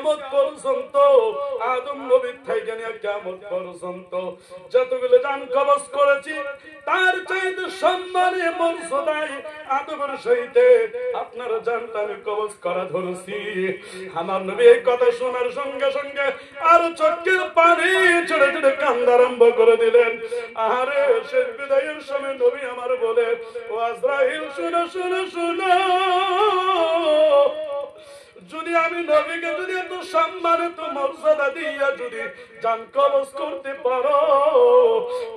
কিয়ামত পর্যন্ত, আদম নবীর থেকে নিয়ে কিয়ামত পর্যন্ত যতগুলো জান কবজ করেছি তার চাইতে সম্মানে মর্যাদায় আদমের সহিত আপনার জানটা আমি কবজ করা ধরেছি। আমার নবী এই কথা শোনার সঙ্গে সঙ্গে আর চোখের পানি ছেড়ে ছেড়ে কান্না আরম্ভ করে দিলেন। আরে শেষ বিদায়ের সময় নবী আমার বলে, ও আজরাইল শুনো শুনো শুনো, যদি আমি নবীকে যদি এত সম্মানিত মর্যাদা দিয়া যদি জান কবজ করতে পারো,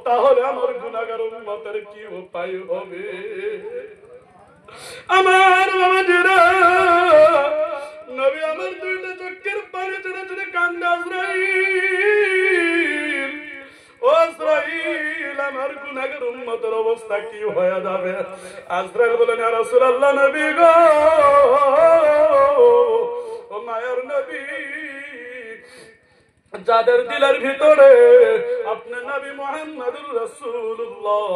তাহলে আমার গুনাহগার উম্মতের কি উপায় হবে? আমার বাবাজিরা, নবী আমার দুইটা চোখের পানি ছেড়ে ছেড়ে কান্দে, আজরাইল ও আজরাইল, আমার গুনাহগার উম্মতের অবস্থা কি হয়ে যাবে? আজরাইল বলেন, ইয়া রাসূলুল্লাহ, নবী গো, ও মায়ের নবী, যাদের দিলের ভিতরে আপনি নবী মুহাম্মদুর রাসূলুল্লাহ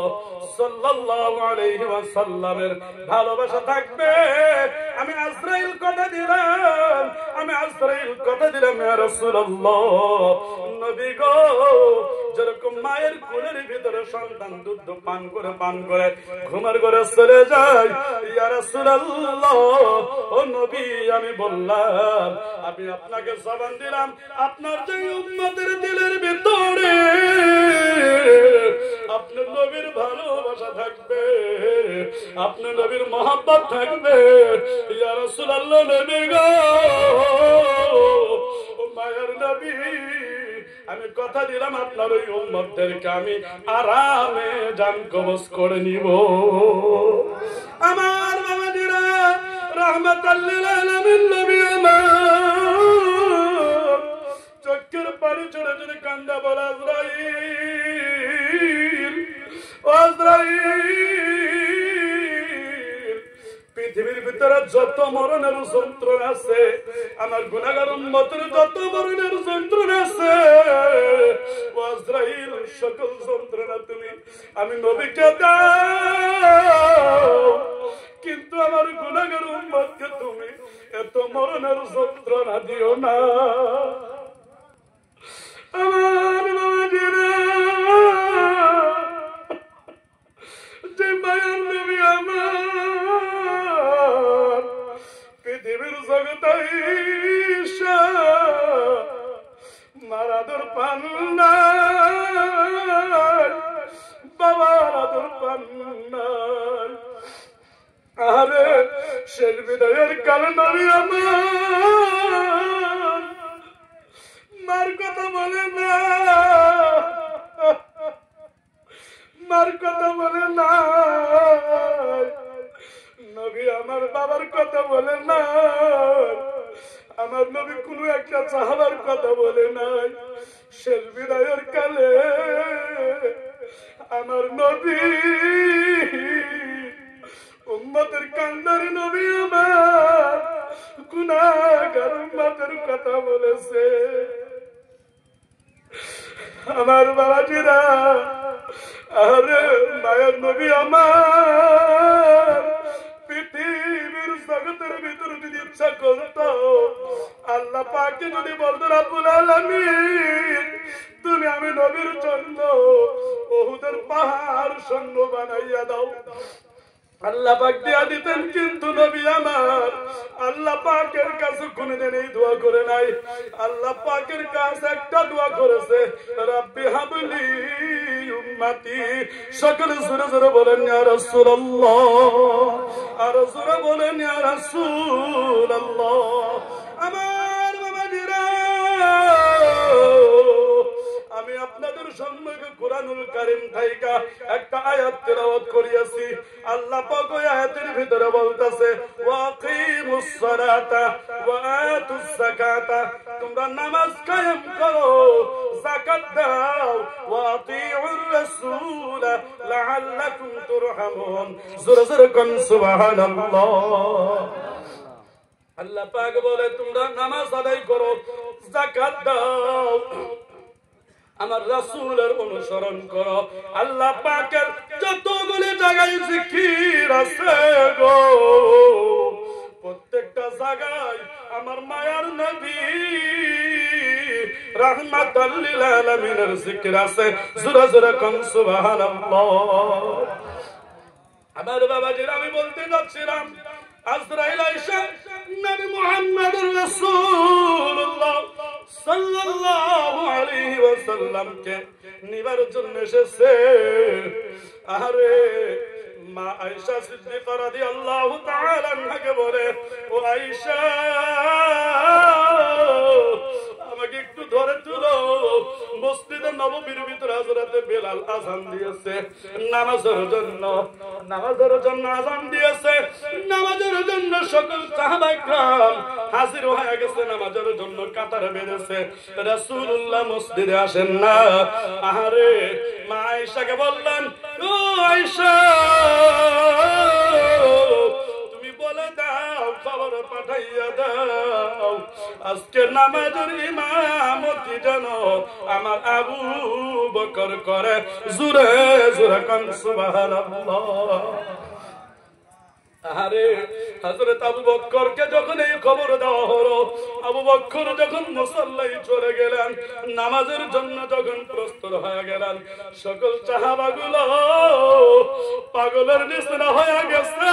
সাল্লাল্লাহু আলাইহি ওয়াসাল্লামের ভালোবাসা থাকবে, আমি আজরাইল কথা দিলাম, আমি আজরাইল কথা দিলাম, ইয়া রাসূলুল্লাহ, নবী গো, যেরকম মায়ের কোলের ভিতরে সন্তান দুধ পান করে ঘুমার ঘরে চলে যায়, ইয়া রাসূলুল্লাহ, ও নবী, আমি বললাম, আমি আপনাকে জবান দিলাম, আপনার যে উম্মতের দিলের ভিতরে আপনার নবীর ভালোবাসা থাকবে, আপনার নবীর মহব্বত থাকবে, ইয়া রাসূলুল্লাহ, নবী গো, মায়ের নবী, আমি কথা দিলাম আপনার ওই উম্মতদেরকে আমি আরামে জান কবজ করে নিব। আমার বাবাজিরা, রাহমাতাল লিল আলামিন নবী আমার চোখের পানি ছেড়ে ছেড়ে কান্দা বলে, আজরাইল, ও আজরাইল, পৃথিবীর ভিতরে যত মরণের যন্ত্রণা আছে, আমার গুনাহগার উম্মতের যত মরণের যন্ত্রণা আছে, ও আজরাইল, সকল যন্ত্রণা তুমি আমি নবীকে দাও, কিন্তু আমার গুনাহগার উম্মতকে তুমি এত মরণের যন্ত্রণা দিও না। আমার বাবাজিরা, যে মায়ের নবী আমার পৃথিবীর জগতে মার আদর পান নাই, বাবার আদর পান নাই, আরে শেষ বিদায়ের কালে নবী আমার মার কথা বলে না, মার কথা বলে না, নবী আমার বাবার কথা বলে না, আমার নবী কোন একটা সাহাবার কথা বলে নাই। শেষ বিদায়ের কালে আমার নবী উম্মতের কান্দারি নবী আমার গুনাহগার উম্মতের কথা বলেছে। আমার বাবাজিরা, আরে মায়ের নবী আমার পৃথিবীর জগতের ভিতরে যদি ইচ্ছা করত, আল্লাহ পাককে যদি বলতো, রাব্বুল আলামিন, তুমি আমি নবীর জন্য উহুদের পাহাড় সৈন্য বানাইয়া দাও, আল্লাহ পাক দিয়া দিতেন, কিন্তু নবী আমার আল্লাহ পাকের কাছে কোনদিন এই দোয়া করে নাই। আল্লাহ পাকের কাছে একটা দোয়া করেছে, রাব্বি হাবলি উম্মতি। সকলে জোরে জোরে বলেন, ইয়া রাসূলুল্লাহ, আর জোরে বলেন, ইয়া রাসূলুল্লাহ। আমার বাবাজিরা, আমি আপনাদের সম্মুখে কুরআনুল কারীম থেকে একটা আয়াত তেলাওয়াত করিয়াছি। আল্লাহ পাক ওই আয়াতের ভিতরে বলতেছে, ওয়াকিমুস সালাতা ওয়া আতুস যাকাতা, তোমরা নামাজ কায়েম করো, যাকাত দাও, ওয়া আতিউর রাসূল লাআল্লাকুম তুরহামুন। জোরে জোরে কোন সুবহানাল্লাহ। আল্লাহ পাক বলে, তোমরা নামাজ আদায় করো, যাকাত দাও, আমার রাসূলের অনুসরণ করো। আল্লাহ পাকের যতগুলি জায়গায় জিকির আছে গো, প্রত্যেকটা জায়গায় আমার মায়ার নবী রাহমাতাল লিল আলামিনের জিকির আছে। জোরে জোরে কোন সুবহানাল্লাহ। আমার বাবাজির আমি বলতে যাচ্ছিলাম, আজরাইল আয়েশা নবী মুহাম্মদুর রাসূলুল্লাহ সাল্লাল্লাহু আলাইহি ওয়াসাল্লামকে নিবার জন্য এসেছে। আরে মা আয়েশা সিদ্দিকা রাদিয়াল্লাহু তাআলা আনহাকে বলে, ও আয়েশা আমাকে একটু ধরে তুলো। মসজিদে নববীর ভিতরে হযরতে বেলাল আযান দিয়েছে নামাজের জন্য, আযান দিয়েছে নামাজের জন্য। সকল সাহাবায়ে کرام হাজির হয়ে গেছে নামাজের জন্য, কাতারে বেঁধেছে। রাসূলুল্লাহ মসজিদে আসেন না। আরে মা আয়েশাকে বললেন, ও আয়েশা তুমি বলে দাও, খবর পাঠাইয়া দাও, আজকে নামাজের ইমামতি যেন আমার আবু বকর করে। জোরে জোরে কোন সুবহানাল্লাহ। আরে হযরত আবু বকরকে যখন এই খবর দেওয়া হলো, আবু বকর যখন মুসাল্লায় চলে গেলেন, নামাজের জন্য যখন প্রস্তুত হয়ে গেলেন, সকল সাহাবাগুলো পাগলের নিচিনা হয়ে গেছে।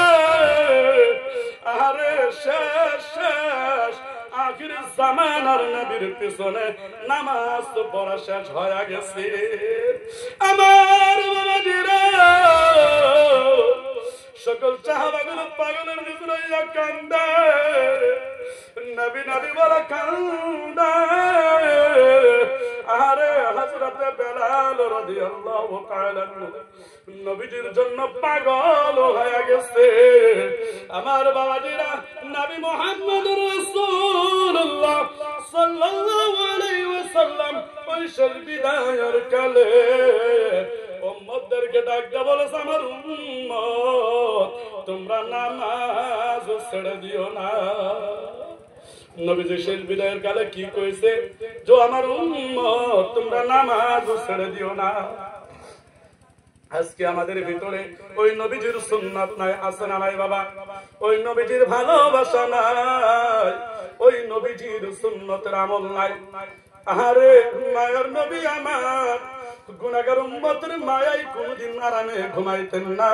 আরে শেষ আখির জামানার নবীর পিছনে নামাজ পড়া শেষ হয়ে গেছে। আমার বাবাজিরা সকল সাহাবাগুলো পাগলের ভিতরে কান্দে, নবী বলে কান্দে। আরে হযরতে বেলাল রাদিয়াল্লাহু তাআলা নবীজির জন্য পাগল হয়ে গেছে। আমার বাবাজিরা নবী মুহাম্মদুর রাসূলুল্লাহ সাল্লাল্লাহু আলাইহি ওয়াসাল্লাম ওই বিদায়ের কালে উম্মতদেরকে ডাকতে বলেছে, আমার উম্মত তোমরা নামাজ ছেড়ে দিও না। নবীজি শেষ বিদায়ের কালে কি কইছে? যে আমার উম্মত তোমরা নামাজ ছেড়ে দিও না। আজকে আমাদের ভিতরে ওই নবীজির সুন্নাত নাই, আছে না নাই বাবা? ওই নবীজির ভালোবাসা নাই, ওই নবীজির সুন্নতের আমল নাই। আরে মায়ের নবী আমার গুনাহগার উম্মতের মায়ায় কোনদিন আরামে ঘুমাইতেন না।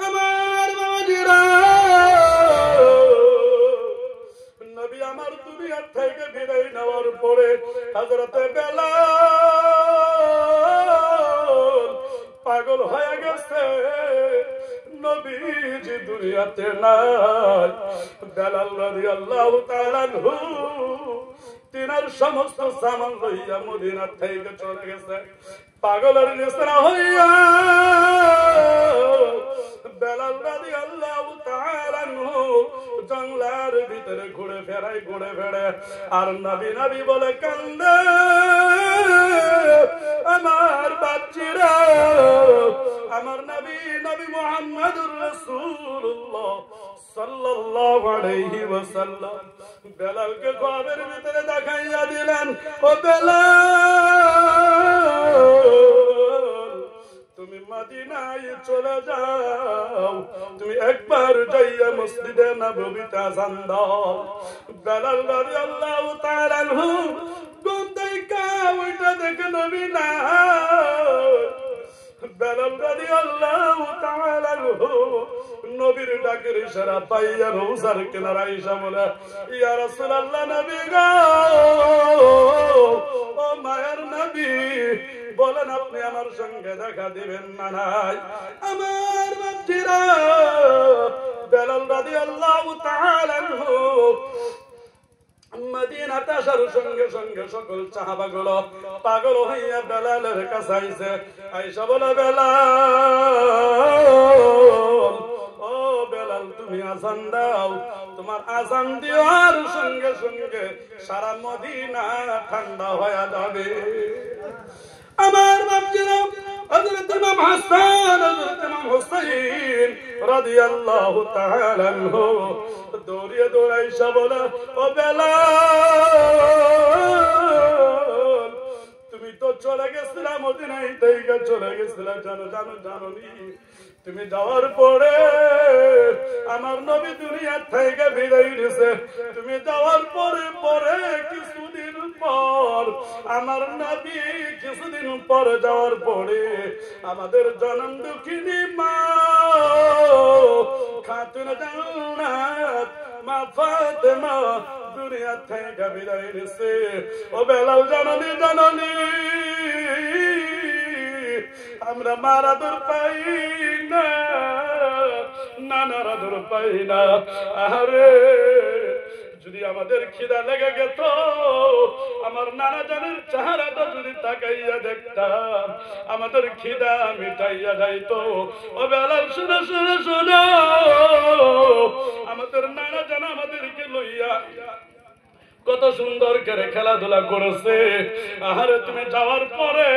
আমার বাবাজিরা নবী আমার দুনিয়া থেকে বিদায় নেওয়ার পরে হযরতে বেলাল পাগল হয়ে গেছে। নবীজি দুনিয়াতে নাই। বেলাল রাদিয়াল্লাহু তাআলা আনহু তিনার সমস্ত সামান লইয়া মদিনা থেকে চলে গেছে। পাগলের নিচিনা হইয়া বেলাল রাদিয়াল্লাহু তাআলা আনহু জঙ্গলের ভিতরে ঘুরে ফেরে আর নবী বলে কান্দে। আমার বাচ্চারা আমার নবী মুহাম্মদুর রাসূলুল্লাহ সাল্লাল্লাহু আলাইহি ওয়াসাল্লাম বেলালকে কবরের ভিতরে দেখাইয়া দিলেন, ও বেলাল তুমি মদিনায় চলে যাও, তুমি একবার যাইয়া মসজিদে নববীতে আযান দাও। বেলাল রাদিয়াল্লাহু তাআলা আনহু গোন্দাইকা ওইটা দেখে নবী না। বেলাল রাদিয়াল্লাহু তাআলা আনহু নবীর ডাকের ইশারা পাইয়া রওজার কিনারায় এসে বলে, ইয়া রাসূলুল্লাহ নবী গো, ও মায়ের নবী বলেন আপনি আমার সঙ্গে দেখা দিবেন না নাই? আমার বাচ্চারা বেলাল রাদিয়াল্লাহু তাআলা আনহু মদিনাতে আসার সঙ্গে সঙ্গে সকল সাহাবাগুলো পাগল হইয়া বেলালের কাছে আইছে। আয়েশা বলে, বেলাল ও বেলাল তুমি আযান দাও। তোমার আযান দেওয়ার সঙ্গে সঙ্গে সারা মদিনা ঠান্ডা হয়ে যাবে। আমার বাপজিরা হযরত ইমাম হাসান হযরত ইমাম হুসাইন রাদিয়াল্লাহু তাআলা আনহু দৌড়িয়ে দৌড়াইসা বলে, ও বেলাল তুমি তো চলে গেছিলা মদিনায় থেকে চলে গেছিলা, জানো নি? তুমি যাওয়ার পরে আমার নবী দুনিয়া থেকে বিদায় দিছে তুমি যাওয়ার পরে পরে কিছুদিন পর আমার নবী কিছুদিন পর যাওয়ার পরে আমাদের জনম দুঃখিনী মা খাতুন জান্নাত মা ফাতেমা দুনিয়া থেকে বিদায় দিছে ও বেলাল জননী জননী আমরা মারা দূর পাই না নানার আদর পাই না আরে যদি আমাদের খিদা লেগে গেত আমার নানা জানের চেহারাটা যদি তাকাইয়া দেখতাম আমাদের খিদা মিটাইয়া যাইতো ও বেলাল শুনে শুনে শোনো আমাদের নানা জান আমাদেরকে লইয়া কত সুন্দর করে খেলাধুলা করেছে আহারে তুমি যাওয়ার পরে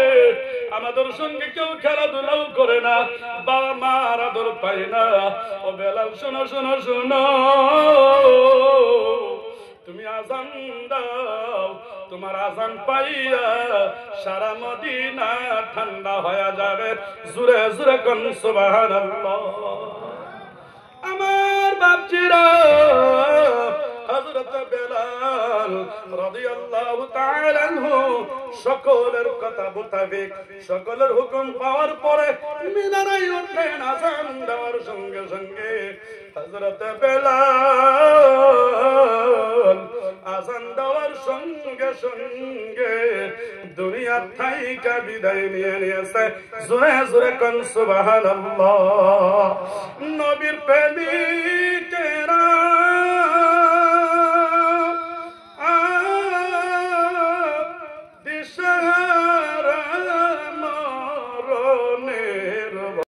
আমাদের সঙ্গে কেউ খেলাধুলাও করে না বাবা মার আদর পাই না ও বেলাল শোনো শোনো শোনো তুমি আজান দাও তোমার আজান পাইয়া সারা মদিনা ঠান্ডা হয়ে যাবে জোরে জোরে কোন সুবহানাল্লাহ আমার বাপজিরা হযরত বেলাল রাদিয়াল্লাহু তাআলা আনহু সকলের কথা মোতাবেক সকলের হুকুম পাওয়ার পরে মিনারায় উঠলেন আযান দেওয়ার সঙ্গে সঙ্গে হযরত বেলাল আযান দেওয়ার সঙ্গে সঙ্গে দুনিয়া থেকে বিদায় নিয়ে নিয়েছে জোরে জোরে কোন সুবহানাল্লাহ নবীর প্রেমিক